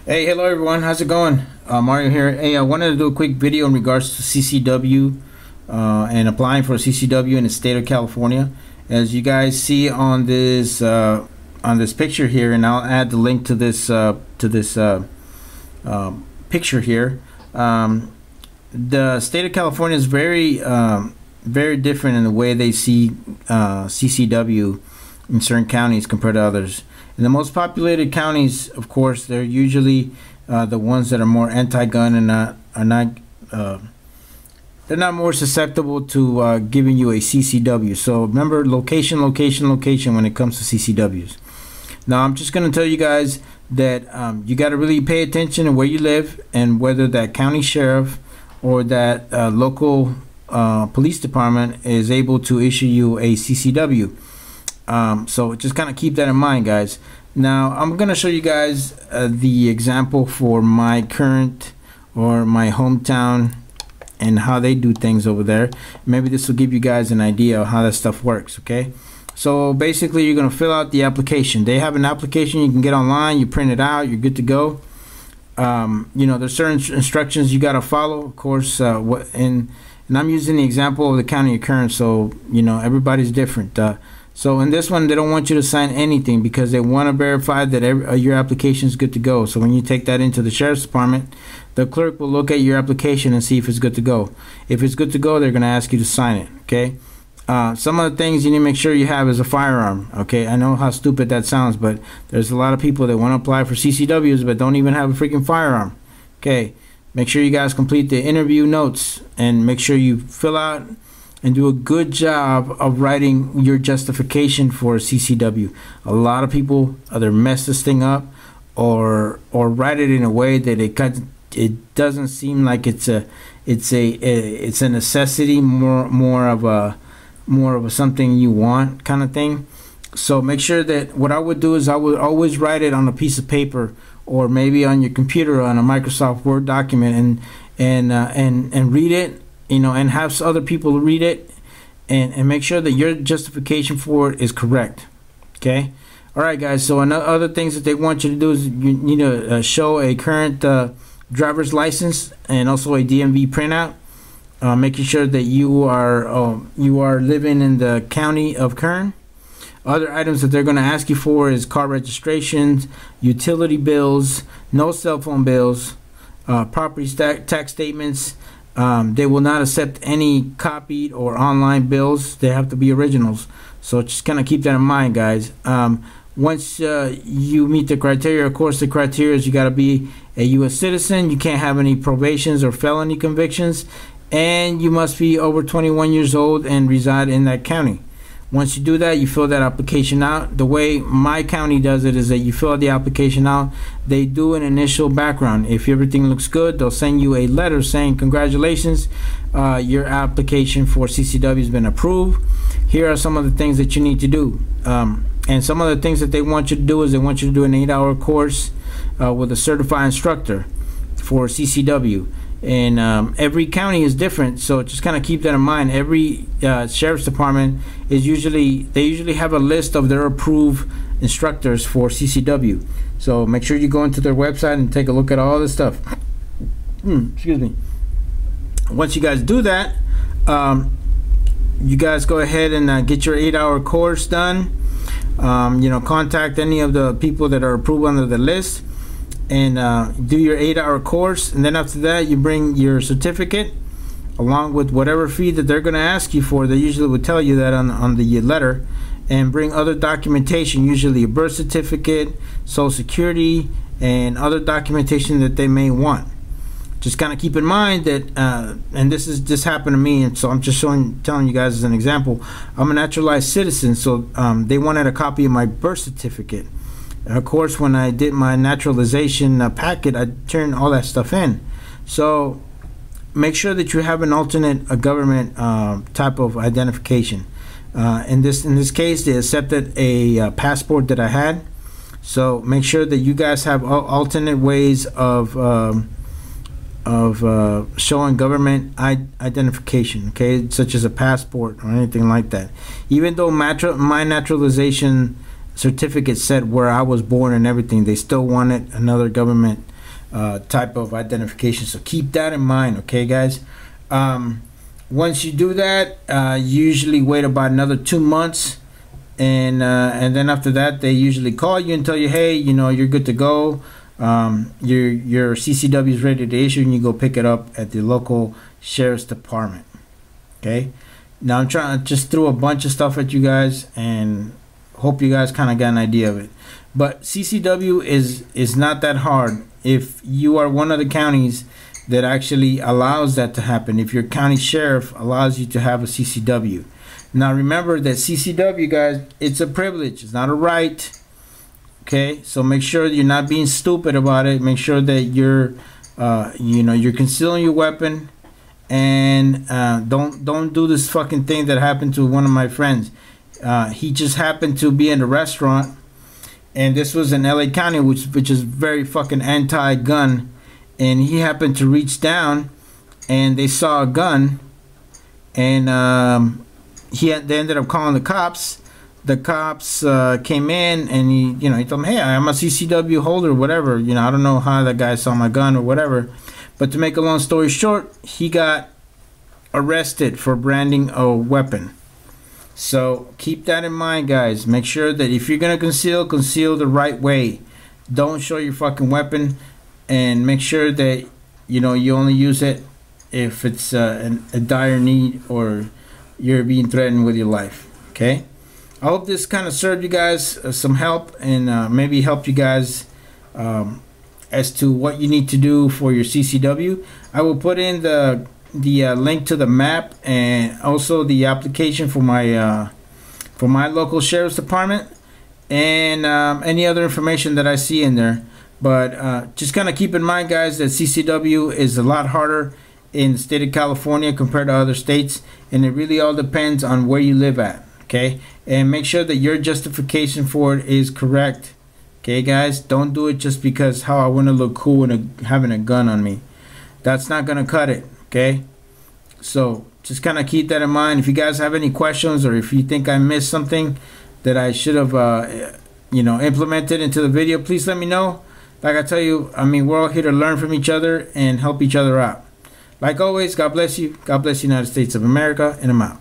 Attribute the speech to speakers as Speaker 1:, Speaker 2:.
Speaker 1: Hey, hello everyone. How's it going? Mario here. Hey, I wanted to do a quick video in regards to CCW and applying for a CCW in the state of California. As you guys see on this picture here, and I'll add the link to this picture here. The state of California is very different in the way they see CCW in certain counties compared to others. In the most populated counties, of course, they're usually the ones that are more anti-gun and they're not more susceptible to giving you a CCW. So remember, location when it comes to CCWs. Now, I'm just going to tell you guys that you got to really pay attention to where you live and whether that county sheriff or that local police department is able to issue you a CCW. So just kind of keep that in mind, guys. Now I'm going to show you guys the example for my current or my hometown and how they do things over there. Maybe this will give you guys an idea of how that stuff works. Okay, so basically you're going to fill out the application. They have an application you can get online, you print it out, you're good to go. You know, there's certain instructions you got to follow, of course, and I'm using the example of the county occurrence, so you know everybody's different. So in this one, they don't want you to sign anything because they want to verify that your application is good to go. So when you take that into the sheriff's department, the clerk will look at your application and see if it's good to go. If it's good to go, they're going to ask you to sign it. Okay. Some of the things you need to make sure you have is a firearm. Okay. I know how stupid that sounds, but there's a lot of people that want to apply for CCWs but don't even have a freaking firearm. Okay. Make sure you guys complete the interview notes and make sure you fill out and do a good job of writing your justification for a CCW. A lot of people either mess this thing up or write it in a way that it doesn't seem like it's a necessity, more of a something you want kind of thing. So make sure that what I would do is I would always write it on a piece of paper or maybe on your computer on a Microsoft Word document and read it. You know, and have other people read it and make sure that your justification for it is correct. Okay. All right, guys. So other things that they want you to do is you need to show a current driver's license and also a DMV printout, making sure that you are living in the county of Kern. Other items that they're going to ask you for is car registrations, utility bills, no cell phone bills, property tax statements. They will not accept any copied or online bills. They have to be originals. So just kind of keep that in mind, guys. Once you meet the criteria, of course, the criteria is you got to be a U.S. citizen. You can't have any probations or felony convictions. And you must be over 21 years old and reside in that county. Once you do that, you fill that application out. The way my county does it is that you fill the application out. They do an initial background. If everything looks good, they'll send you a letter saying, congratulations, your application for CCW has been approved. Here are some of the things that you need to do. And some of the things that they want you to do is they want you to do an 8-hour course with a certified instructor for CCW. And every county is different, so just kind of keep that in mind. Every sheriff's department is usually have a list of their approved instructors for CCW. So make sure you go into their website and take a look at all this stuff. Excuse me. Once you guys do that, you guys go ahead and get your 8-hour course done. You know, contact any of the people that are approved under the list and do your 8-hour course, and then after that you bring your certificate along with whatever fee that they're going to ask you for. They usually would tell you that on the letter, and bring other documentation, usually a birth certificate, social security, and other documentation that they may want. Just kind of keep in mind that and this happened to me, and so I'm just telling you guys as an example. I'm a naturalized citizen, so they wanted a copy of my birth certificate. Of course, when I did my naturalization packet, I turned all that stuff in. So make sure that you have an alternate government type of identification. In this case, they accepted a passport that I had. So make sure that you guys have alternate ways of showing government identification, okay, such as a passport or anything like that. Even though my naturalization certificate said where I was born and everything, they still wanted another government type of identification. So keep that in mind, okay, guys? Once you do that, usually wait about another 2 months, and then after that, they usually call you and tell you, hey, you know, you're good to go. Your CCW is ready to issue, and you go pick it up at the local sheriff's department. Okay. Now I'm trying to just throw a bunch of stuff at you guys, and hope you guys kind of got an idea of it. But CCW is not that hard if you are one of the counties that actually allows that to happen. If your county sheriff allows you to have a CCW. Now remember that CCW, guys, it's a privilege. It's not a right. Okay, so make sure you're not being stupid about it. Make sure that you're, you know, you're concealing your weapon, and don't do this fucking thing that happened to one of my friends. He just happened to be in a restaurant, and this was in LA County, which is very fucking anti-gun, and he happened to reach down, and they saw a gun, and they ended up calling the cops. The cops came in, and he told them, hey, I'm a CCW holder, whatever. You know, I don't know how that guy saw my gun or whatever. But to make a long story short, he got arrested for branding a weapon. So keep that in mind, guys. Make sure that if you're gonna conceal the right way. Don't show your fucking weapon, and make sure that you only use it if it's a dire need or you're being threatened with your life. Okay. I hope this kind of served you guys some help, and maybe help you guys as to what you need to do for your CCW. I will put in the link to the map, and also the application for my local sheriff's department, and any other information that I see in there. But just kind of keep in mind, guys, that CCW is a lot harder in the state of California compared to other states, and it really all depends on where you live at. Okay, and make sure that your justification for it is correct. Okay, guys, don't do it just because how I want to look cool and having a gun on me. That's not gonna cut it. Okay, so just kind of keep that in mind. If you guys have any questions, or if you think I missed something that I should have implemented into the video, please let me know. Like I tell you, I mean, we're all here to learn from each other and help each other out. Like always, God bless you. God bless the United States of America, and I'm out.